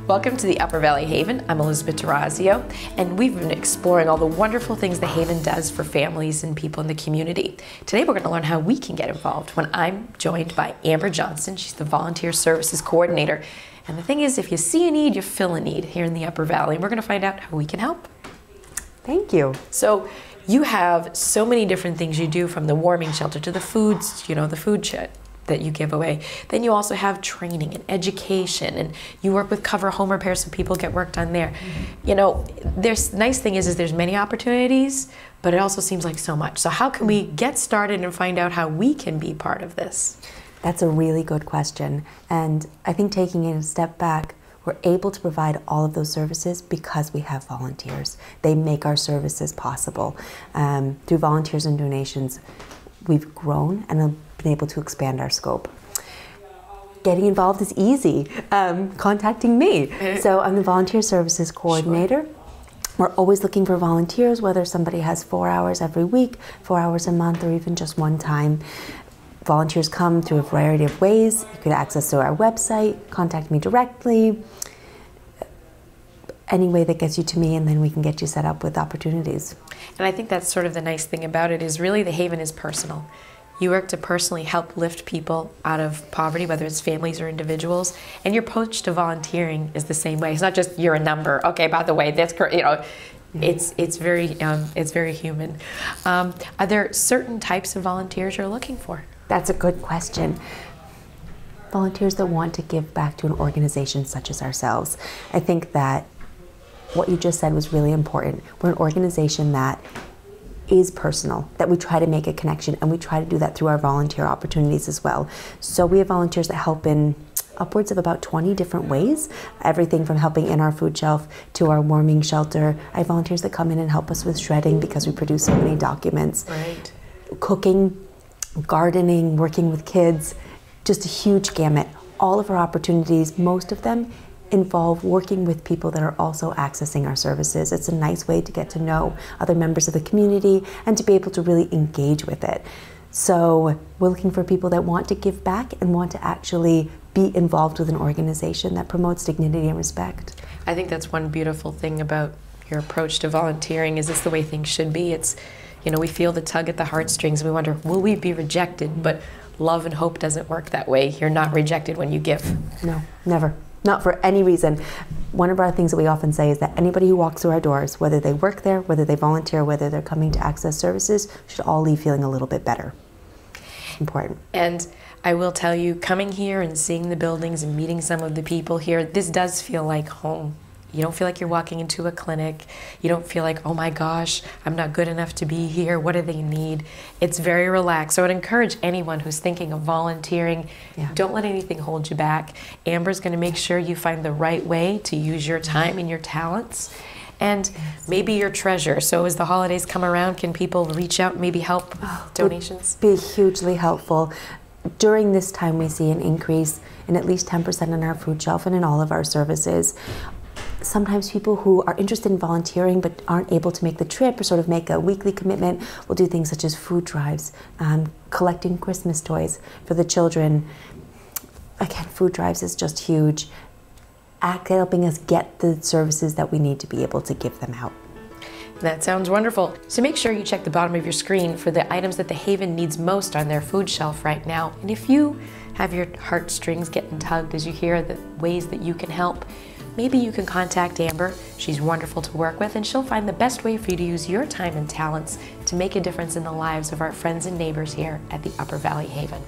Welcome to the Upper Valley Haven. I'm Elizabeth D'Orazio, and we've been exploring all the wonderful things the Haven does for families and people in the community. Today we're going to learn how we can get involved when I'm joined by Amber Johnston. She's the Volunteer Services Coordinator. And the thing is, if you see a need, you fill a need here in the Upper Valley, and we're going to find out how we can help. Thank you. So you have so many different things you do, from the warming shelter to the foods, the food shed that you give away. Then you also have training and education, and you work with cover home repairs so people get work done there. There's nice thing is there's many opportunities, but it also seems like so much. So how can we get started and find out how we can be part of this? That's a really good question. And I think taking it a step back, we're able to provide all of those services because we have volunteers. They make our services possible. Through volunteers and donations, we've grown and been able to expand our scope. Getting involved is easy. Contacting me. So I'm the Volunteer Services Coordinator. Sure. We're always looking for volunteers, whether somebody has 4 hours every week, 4 hours a month, or even just one time. Volunteers come through a variety of ways. You could access through our website, contact me directly, any way that gets you to me, and then we can get you set up with opportunities. And I think that's sort of the nice thing about it, is really the Haven is personal. You work to personally help lift people out of poverty, whether it's families or individuals, and your approach to volunteering is the same way. It's not just you're a number. Okay, by the way, that's correct. It's very human. Are there certain types of volunteers you're looking for? That's a good question. Volunteers that want to give back to an organization such as ourselves. I think that what you just said was really important. We're an organization that is personal, that we try to make a connection, and we try to do that through our volunteer opportunities as well. So we have volunteers that help in upwards of about 20 different ways, everything from helping in our food shelf to our warming shelter. I have volunteers that come in and help us with shredding because we produce so many documents. Right. Cooking, gardening, working with kids, just a huge gamut. All of our opportunities, most of them, involve working with people that are also accessing our services. It's a nice way to get to know other members of the community and to be able to really engage with it. So we're looking for people that want to give back and want to actually be involved with an organization that promotes dignity and respect. I think that's one beautiful thing about your approach to volunteering, is it's the way things should be. It's, we feel the tug at the heartstrings, and we wonder, will we be rejected? But love and hope doesn't work that way. You're not rejected when you give. No, never. Not for any reason. One of our things that we often say is that anybody who walks through our doors, whether they work there, whether they volunteer, whether they're coming to access services, should all leave feeling a little bit better. It's important. And I will tell you, coming here and seeing the buildings and meeting some of the people here, this does feel like home. You don't feel like you're walking into a clinic. You don't feel like, oh my gosh, I'm not good enough to be here. What do they need? It's very relaxed. So I'd encourage anyone who's thinking of volunteering, don't let anything hold you back. Amber's going to make sure you find the right way to use your time and your talents, and maybe your treasure. So as the holidays come around, can people reach out and maybe help donations? Would be hugely helpful. During this time, we see an increase in at least 10% in our food shelf and in all of our services. Sometimes people who are interested in volunteering but aren't able to make the trip or sort of make a weekly commitment will do things such as food drives, collecting Christmas toys for the children. Again, food drives is just huge. Helping us get the services that we need to be able to give them out. That sounds wonderful. So make sure you check the bottom of your screen for the items that the Haven needs most on their food shelf right now. And if you have your heartstrings getting tugged as you hear the ways that you can help, maybe you can contact Amber. She's wonderful to work with, and she'll find the best way for you to use your time and talents to make a difference in the lives of our friends and neighbors here at the Upper Valley Haven.